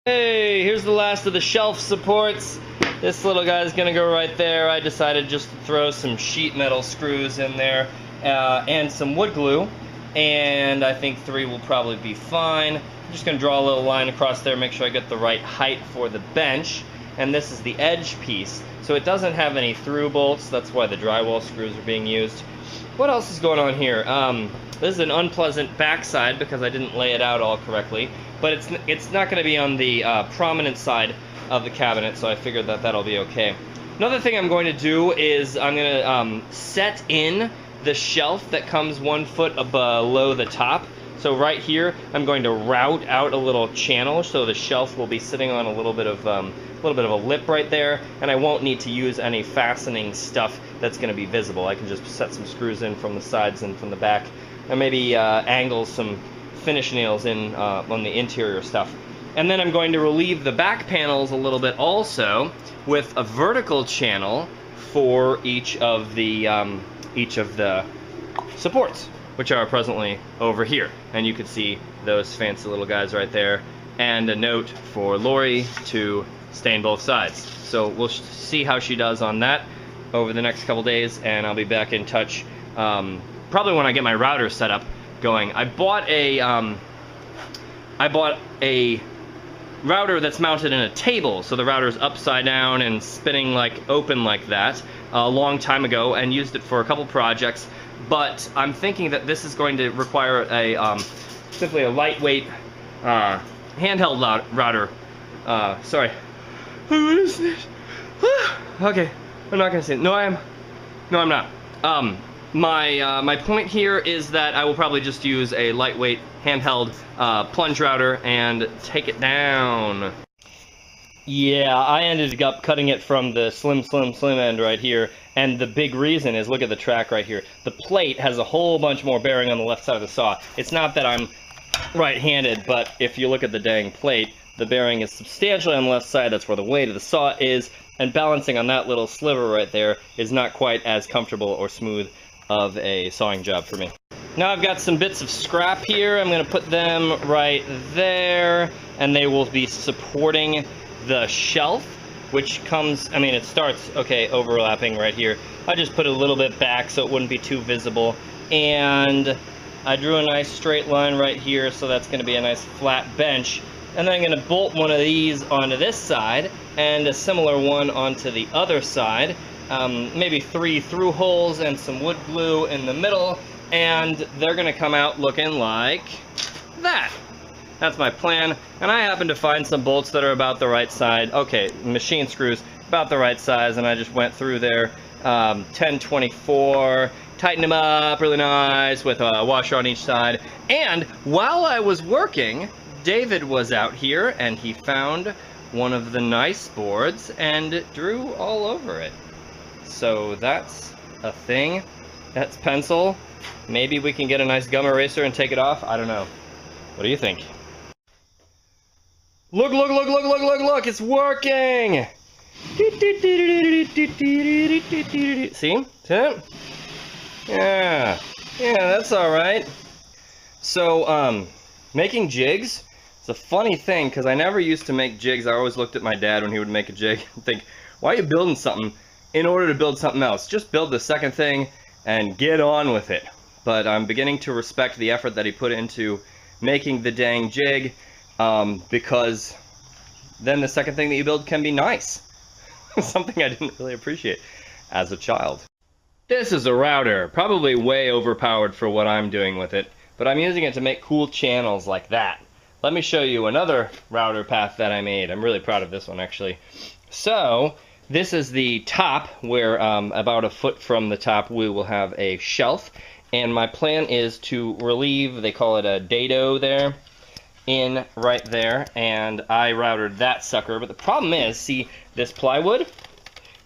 Hey, here's the last of the shelf supports. This little guy's gonna go right there. I decided just to throw some sheet metal screws in there and some wood glue, and I think 3 will probably be fine. I'm just gonna draw a little line across there, make sure I get the right height for the bench, and this is the edge piece. So it doesn't have any through bolts, that's why the drywall screws are being used. What else is going on here? This is an unpleasant backside because I didn't lay it out all correctly, but it's not going to be on the prominent side of the cabinet, so I figured that that'll be okay. Another thing I'm going to do is I'm going to set in the shelf that comes 1 foot below the top. So right here, I'm going to route out a little channel, so the shelf will be sitting on a little bit of a lip right there, and I won't need to use any fastening stuff that's going to be visible. I can just set some screws in from the sides and from the back, and maybe angle some finish nails in on the interior stuff. And then I'm going to relieve the back panels a little bit also with a vertical channel for each of the supports, which are presently over here. And you can see those fancy little guys right there, and a note for Lori to stain both sides. So we'll see how she does on that over the next couple days, and I'll be back in touch probably when I get my router set up going. I bought a router that's mounted in a table, so the router's upside down and spinning like open like that a long time ago, and used it for a couple projects. But I'm thinking that this is going to require a simply a lightweight handheld router. Sorry. What is this? Okay, I'm not gonna say it. No, I'm not. My point here is that I will probably just use a lightweight handheld plunge router and take it down. Yeah, I ended up cutting it from the slim end right here, and the big reason is, look at the track right here. The plate has a whole bunch more bearing on the left side of the saw. It's not that I'm right-handed, but if you look at the dang plate, the bearing is substantially on the left side. That's where the weight of the saw is, and balancing on that little sliver right there is not quite as comfortable or smooth of a sawing job for me. Now I've got some bits of scrap here. I'm going to put them right there, and they will be supporting the shelf, which comes, I mean, it starts, okay, overlapping right here. I just put it a little bit back so it wouldn't be too visible, and I drew a nice straight line right here, so that's going to be a nice flat bench. And then I'm going to bolt one of these onto this side, and a similar one onto the other side. Maybe 3 through holes and some wood glue in the middle, and they're going to come out looking like that. That's my plan, and I happen to find some bolts that are about the right side. Okay, machine screws, about the right size, and I just went through there, 10-24, tightened them up really nice with a washer on each side. And while I was working, David was out here, and he found one of the nice boards and drew all over it. So that's a thing. That's pencil. Maybe we can get a nice gum eraser and take it off. I don't know. What do you think? Look, look, look, look, look, look, look, it's working! See? See it? Yeah. Yeah, that's alright. So, making jigs, it's a funny thing, because I never used to make jigs. I always looked at my dad when he would make a jig and think, why are you building something in order to build something else? Just build the second thing and get on with it. But I'm beginning to respect the effort that he put into making the dang jig, because then the second thing that you build can be nice. Something I didn't really appreciate as a child. This is a router, probably way overpowered for what I'm doing with it, but I'm using it to make cool channels like that. Let me show you another router path that I made. I'm really proud of this one, actually. So, this is the top, where about a foot from the top we will have a shelf, and my plan is to relieve, they call it a dado there, in right there, and I routed that sucker. But the problem is, see, this plywood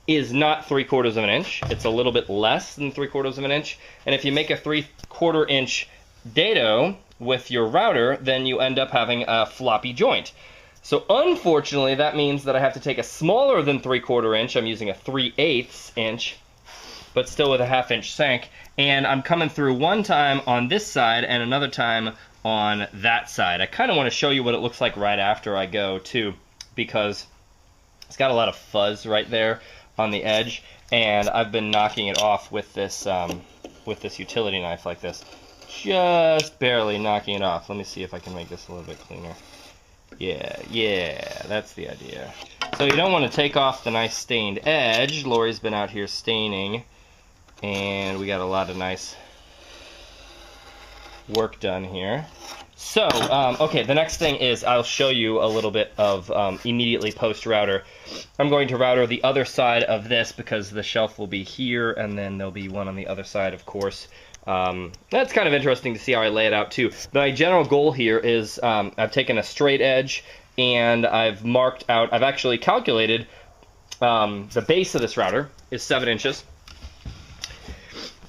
is not 3/4 of an inch. It's a little bit less than 3/4 of an inch, and if you make a 3/4 inch dado with your router, then you end up having a floppy joint. So unfortunately, that means that I have to take a smaller than 3/4 inch. I'm using a 3/8 inch, but still with a 1/2 inch sank, and I'm coming through one time on this side and another time on that side. I kind of want to show you what it looks like right after I go too, because it's got a lot of fuzz right there on the edge, and I've been knocking it off with this utility knife like this, just barely knocking it off. Let me see if I can make this a little bit cleaner. Yeah, that's the idea. So you don't want to take off the nice stained edge. Lori's been out here staining, and we got a lot of nice work done here. So, okay, the next thing is I'll show you a little bit of immediately post-router. I'm going to router the other side of this because the shelf will be here, and then there'll be one on the other side, of course. That's kind of interesting to see how I lay it out, too. My general goal here is I've taken a straight edge, and I've marked out, I've actually calculated the base of this router is 7 inches.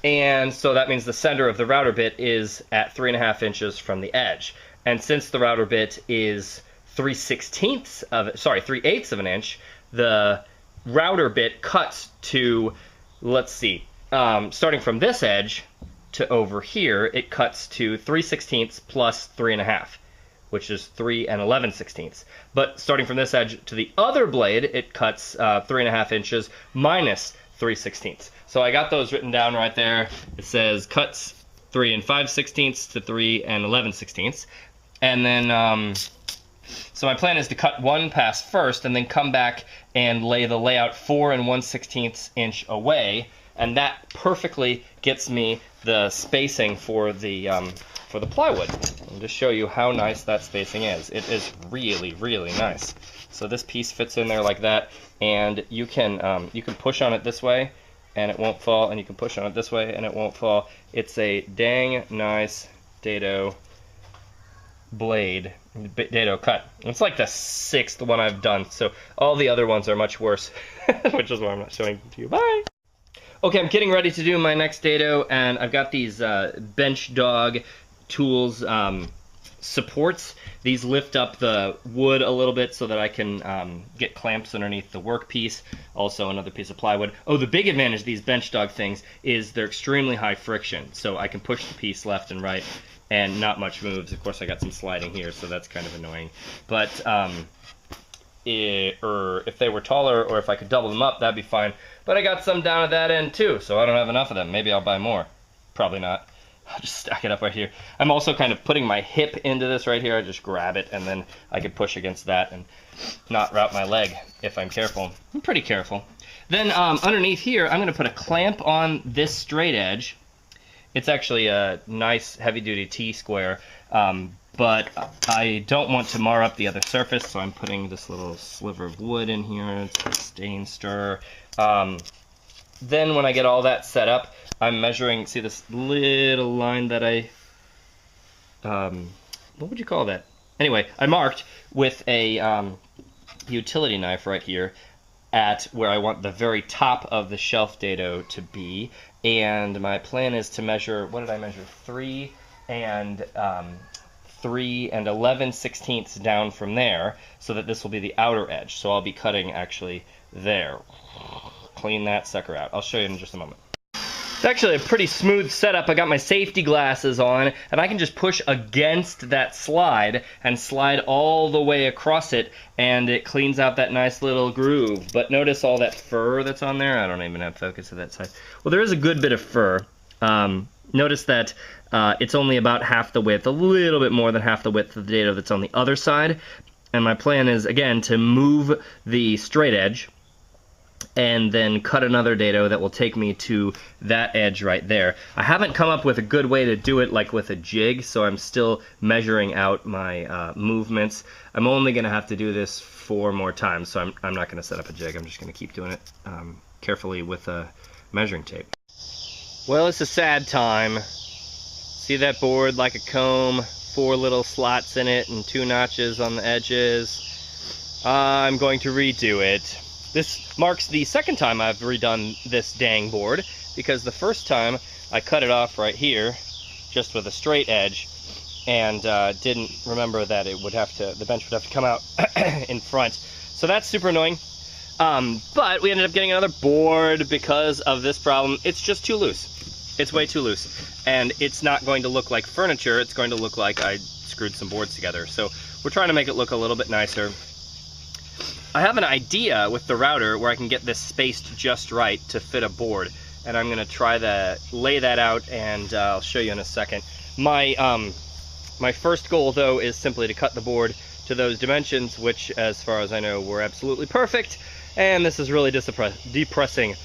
And so that means the center of the router bit is at 3.5 inches from the edge. And since the router bit is 3/8 of an inch, the router bit cuts to, let's see, starting from this edge to over here, it cuts to 3/16 plus 3.5, which is 3 11/16. But starting from this edge to the other blade, it cuts 3.5 inches minus 3/16. So I got those written down right there. It says cuts 3 5/16 to 3 11/16. And then, so my plan is to cut one pass first and then come back and lay the layout 4 1/16 inch away. And that perfectly gets me the spacing for the plywood. I'll just show you how nice that spacing is. It is really, really nice. So this piece fits in there like that, and you can push on it this way and it won't fall, and you can push on it this way and it won't fall. It's a dang nice dado blade, dado cut. It's like the 6th one I've done, so all the other ones are much worse, which is why I'm not showing them to you. Bye! Okay, I'm getting ready to do my next dado, and I've got these bench dog tools supports. These lift up the wood a little bit so that I can get clamps underneath the workpiece. Also another piece of plywood. Oh, the big advantage of these bench dog things is they're extremely high friction, so I can push the piece left and right and not much moves. Of course, I got some sliding here, so that's kind of annoying. But if they were taller, or if I could double them up, that'd be fine. But I got some down at that end too, so I don't have enough of them. Maybe I'll buy more. Probably not. I'll just stack it up right here. I'm also kind of putting my hip into this right here. I just grab it, and then I can push against that and not route my leg if I'm careful. I'm pretty careful. Then underneath here, I'm going to put a clamp on this straight edge. It's actually a nice heavy-duty T-square, but I don't want to mar up the other surface, so I'm putting this little sliver of wood in here. It's a stain stir. Then when I get all that set up, I'm measuring, see this little line that I, what would you call that? Anyway, I marked with a utility knife right here at where I want the very top of the shelf dado to be, and my plan is to measure, what did I measure? 3 11/16 down from there, so that this will be the outer edge. So I'll be cutting actually there. Clean that sucker out. I'll show you in just a moment. It's actually a pretty smooth setup. I got my safety glasses on, and I can just push against that slide and slide all the way across it, and it cleans out that nice little groove. But notice all that fur that's on there? I don't even have focus of that side. Well, there is a good bit of fur. Notice that it's only about half the width, a little bit more than half the width of the dado that's on the other side. And my plan is, again, to move the straight edge and then cut another dado that will take me to that edge right there. I haven't come up with a good way to do it like with a jig, so I'm still measuring out my movements. I'm only going to have to do this 4 more times, so I'm not going to set up a jig. I'm just going to keep doing it carefully with a measuring tape. Well, it's a sad time. See that board like a comb, 4 little slots in it and 2 notches on the edges. I'm going to redo it. This marks the second time I've redone this dang board, because the first time I cut it off right here, just with a straight edge, and didn't remember that it would have to, the bench would have to come out in front. So that's super annoying. But we ended up getting another board because of this problem. It's just too loose. It's way too loose. And it's not going to look like furniture, it's going to look like I screwed some boards together. So we're trying to make it look a little bit nicer. I have an idea with the router where I can get this spaced just right to fit a board, and I'm gonna try to lay that out, and I'll show you in a second. My first goal though is simply to cut the board to those dimensions, which as far as I know were absolutely perfect, and this is really depressing